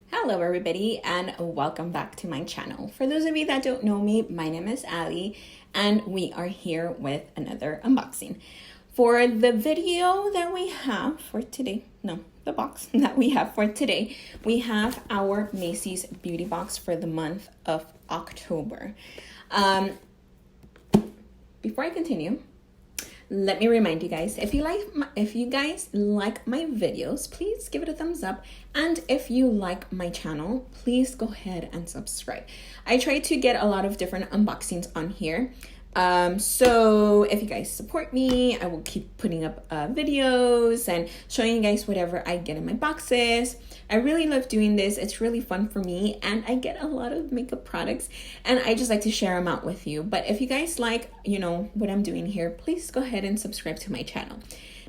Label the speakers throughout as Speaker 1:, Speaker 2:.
Speaker 1: Hello everybody and welcome back to my channel. For those of you that don't know me, my name is Ali and we are here with another unboxing. For the video that we have for today, the box that we have for today, we have our Macys Beauty box for the month of October. Before I continue, let me remind you guys, if you guys like my videos, please give it a thumbs up. And if you like my channel, please go ahead and subscribe. I try to get a lot of different unboxings on here. So if you guys support me, I will keep putting up videos and showing you guys whatever I get in my boxes. I really love doing this. It's really fun for me and I get a lot of makeup products and I just like to share them out with you. But if you guys like, what I'm doing here, please go ahead and subscribe to my channel.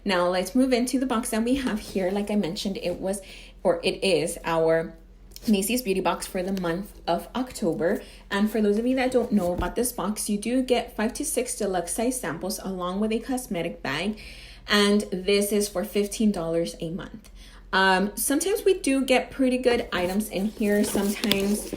Speaker 1: Now let's move into the box that we have here. Like I mentioned, it is our Macys Beauty box for the month of October. And for those of you that don't know about this box, you do get 5 to 6 deluxe size samples along with a cosmetic bag. And this is for $15 a month. Sometimes we do get pretty good items in here, sometimes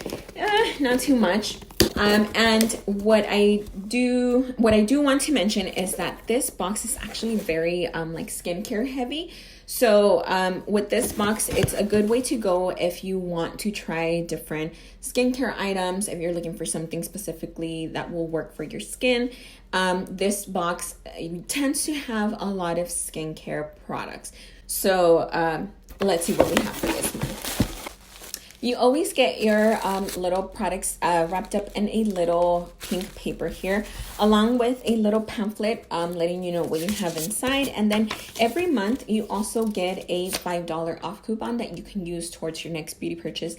Speaker 1: not too much. And what I do want to mention is that this box is actually very like skincare heavy. So with this box, it's a good way to go if you want to try different skincare items, if you're looking for something specifically that will work for your skin. This box tends to have a lot of skincare products. So let's see what we have for this month. You always get your little products wrapped up in a little pink paper here, along with a little pamphlet letting you know what you have inside. And then every month you also get a $5 off coupon that you can use towards your next beauty purchase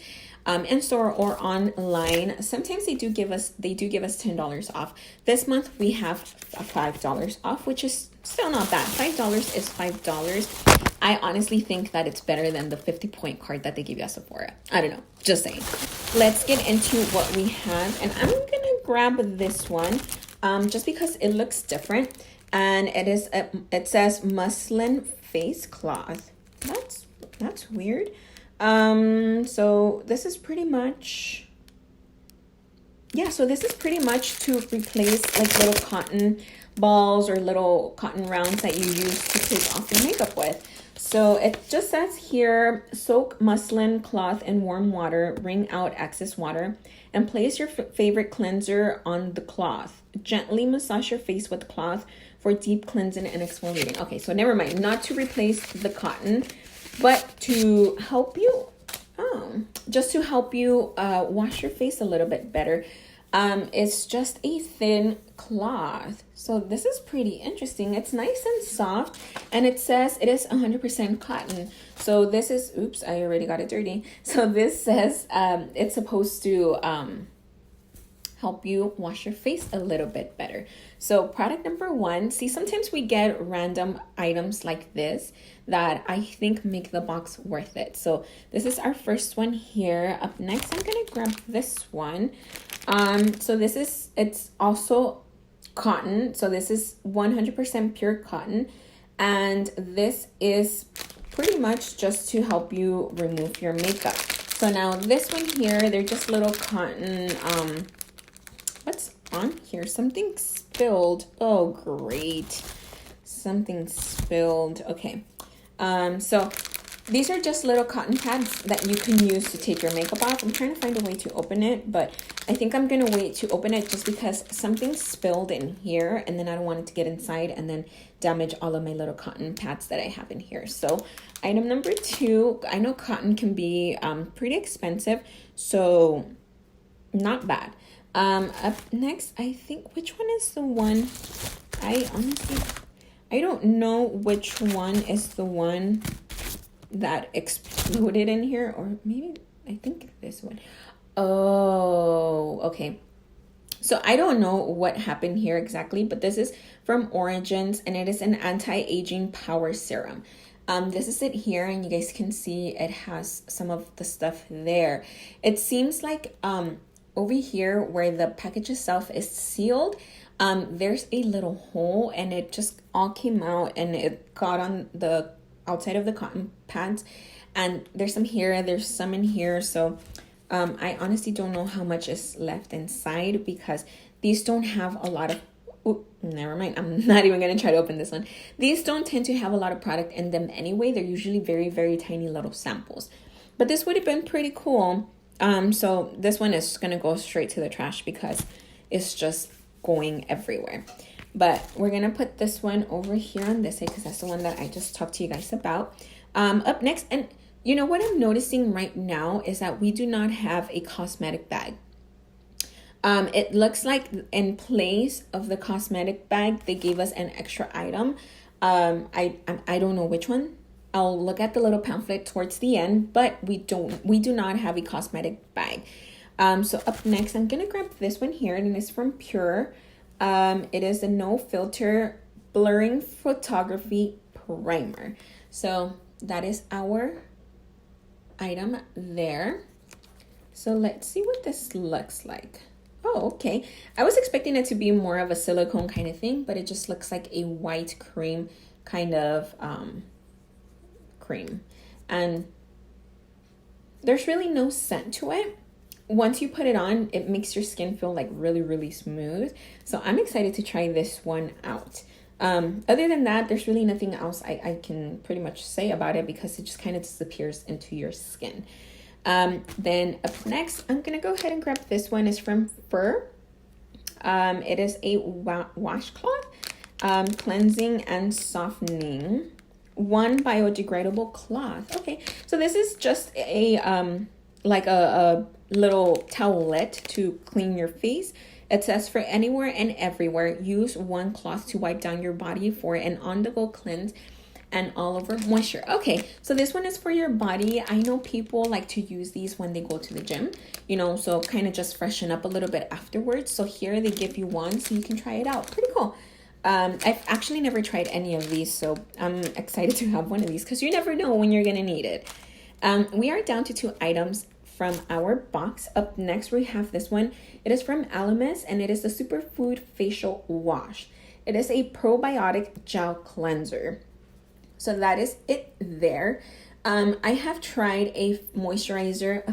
Speaker 1: in store or online. Sometimes they do give us $10 off. This month we have $5 off, which is still not bad. $5 is $5. I honestly think that it's better than the 50-point card that they give you at Sephora. I don't know, just saying. Let's get into what we have. And I'm gonna grab this one just because it looks different. And it says muslin face cloth. That's weird. So this is pretty much, to replace like little cotton balls or little cotton rounds that you use to take off your makeup with. So it just says here, soak muslin cloth in warm water, wring out excess water, and place your favorite cleanser on the cloth. Gently massage your face with the cloth for deep cleansing and exfoliating. Okay, so never mind, not to replace the cotton, but to help you, just to help you wash your face a little bit better. It's just a thin cloth. So this is pretty interesting. It's nice and soft and it says it is 100% cotton. So this is, oops, I already got it dirty. So this says it's supposed to help you wash your face a little bit better. So product number one, see, sometimes we get random items like this that I think make the box worth it. So this is our first one here. Up next, I'm gonna grab this one. So it's also cotton. So this is 100% pure cotton. And this is pretty much just to help you remove your makeup. So now this one here, they're just little cotton, what's on here? Something spilled. Oh, great. Something spilled. Okay. So these are just little cotton pads that you can use to take your makeup off. I'm trying to find a way to open it, but I think I'm going to wait to open it just because something spilled in here and then I don't want it to get inside and then damage all of my little cotton pads that I have in here. So item number two, I know cotton can be pretty expensive, so not bad. Up next, I think, which one is the one? I don't know which one is the one that exploded in here, or maybe I think this one. Oh, okay. So I don't know what happened here exactly, but this is from Origins and it is an anti-aging power serum. This is it here, and you guys can see it has some of the stuff there. It seems like over here where the package itself is sealed, there's a little hole and it just all came out and it got on the outside of the cotton pads And there's some here, there's some in here. So I honestly don't know how much is left inside because these don't have a lot of, oh, never mind. I'm not even going to try to open this one. These don't tend to have a lot of product in them anyway. They're usually very, very tiny little samples. But this would have been pretty cool. So this one is going to go straight to the trash because it's just going everywhere. But we're going to put this one over here on this side because that's the one that I just talked to you guys about. Up next, and you know what I'm noticing right now is that we do not have a cosmetic bag. It looks like in place of the cosmetic bag, they gave us an extra item. I don't know which one. I'll look at the little pamphlet towards the end, but we do not have a cosmetic bag. So up next, I'm gonna grab this one here, and it's from Pure. It is a no filter blurring photography primer. So that is our item there. So let's see what this looks like. Oh, okay. I was expecting it to be more of a silicone kind of thing, but it just looks like a white cream kind of cream. And there's really no scent to it. Once you put it on, it makes your skin feel like really, really smooth. So I'm excited to try this one out. Other than that, there's really nothing else I can pretty much say about it because it just kind of disappears into your skin. Then up next, I'm going to go ahead and grab this one. It's from Fur. It is a washcloth, cleansing and softening. One biodegradable cloth. Okay, so this is just a like a little towelette to clean your face. It says for anywhere and everywhere, use one cloth to wipe down your body for an on-the-go cleanse and all over moisture. Okay, so this one is for your body. I know people like to use these when they go to the gym, you know, so kind of just freshen up a little bit afterwards. So here they give you one so you can try it out. Pretty cool. I've actually never tried any of these, so I'm excited to have one of these because you never know when you're gonna need it. We are down to 2 items from our box. Up next, we have this one. It is from Alamis, and it is the Superfood Facial Wash. It is a probiotic gel cleanser. So that is it there. I have tried a face moisturizer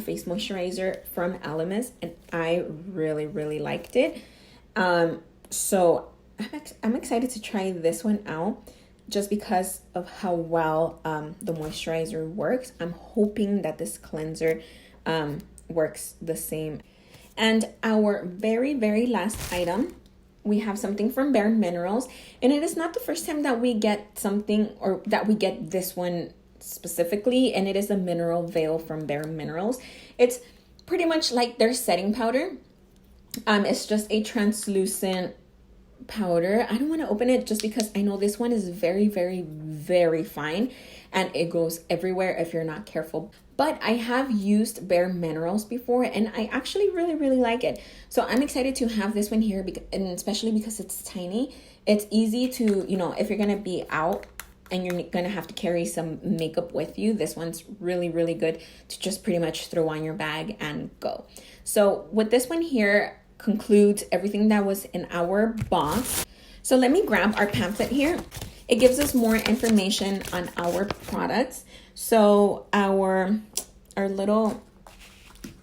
Speaker 1: from Alamis, and I really, really liked it. So I'm excited to try this one out just because of how well the moisturizer works. I'm hoping that this cleanser works the same. And our very, very last item, we have something from Bare Minerals, and it is not the first time that we get something or that we get this one specifically, and it is a mineral veil from Bare Minerals. It's pretty much like their setting powder. It's just a translucent powder. I don't want to open it just because I know this one is very, very, very fine and it goes everywhere if you're not careful. But I have used Bare Minerals before and I actually really, really like it. So I'm excited to have this one here, and especially because it's tiny. It's easy to, you know, if you're going to be out and you're going to have to carry some makeup with you, this one's really, really good to just pretty much throw on your bag and go. So with this one here, concludes everything that was in our box. So let me grab our pamphlet here. It gives us more information on our products. So our little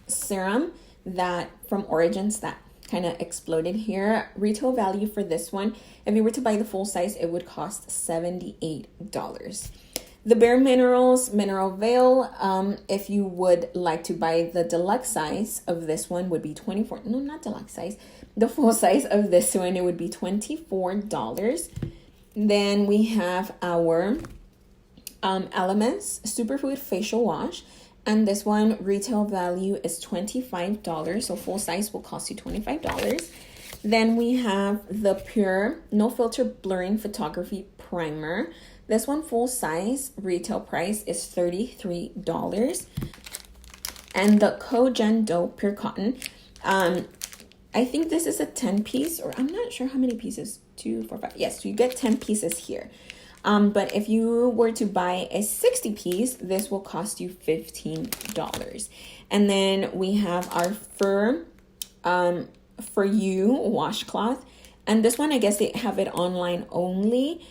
Speaker 1: serum that from Origins that kind of exploded here, retail value for this one, if you were to buy the full size, it would cost $78. The Bare Minerals Mineral Veil, if you would like to buy the deluxe size of this one, would be $24. No, not deluxe size. The full size of this one, it would be $24. Then we have our Elements Superfood Facial Wash. And this one, retail value is $25. So full size will cost you $25. Then we have the Pure No Filter Blurring Photography Primer. This one, full size, retail price is $33. And the Cogen Dough Pure Cotton. I think this is a 10 piece, or I'm not sure how many pieces. 2, 4, 5. Yes, so you get 10 pieces here. But if you were to buy a 60 piece, this will cost you $15. And then we have our For You washcloth. And this one, I guess they have it online only.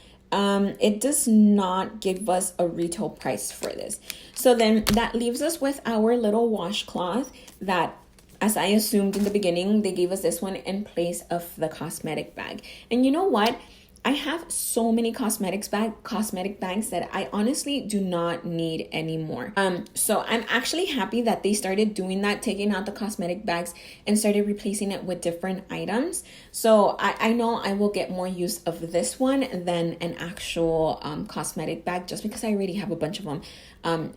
Speaker 1: it does not give us a retail price for this. So then that leaves us with our little washcloth that, as I assumed in the beginning, they gave us this one in place of the cosmetic bag. And you know what? I have so many cosmetic bags that I honestly do not need anymore. So I'm actually happy that they started doing that, taking out the cosmetic bags and started replacing it with different items. So I know I will get more use of this one than an actual cosmetic bag, just because I already have a bunch of them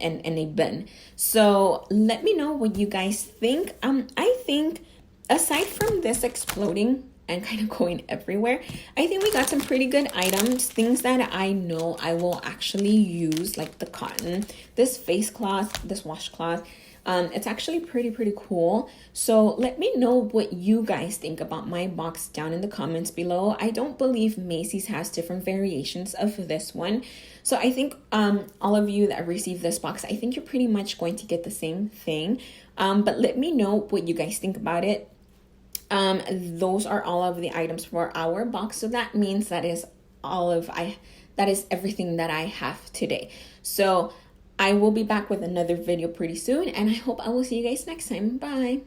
Speaker 1: in a bin. So let me know what you guys think. I think aside from this exploding and kind of going everywhere, I think we got some pretty good items, things that I know I will actually use, like the cotton, this face cloth, this washcloth. It's actually pretty cool. So let me know what you guys think about my box down in the comments below. I don't believe Macys has different variations of this one. So I think all of you that receive this box, I think you're pretty much going to get the same thing. But let me know what you guys think about it. Those are all of the items for our box. So that means that is everything that I have today. So I will be back with another video pretty soon, and I hope I will see you guys next time. Bye.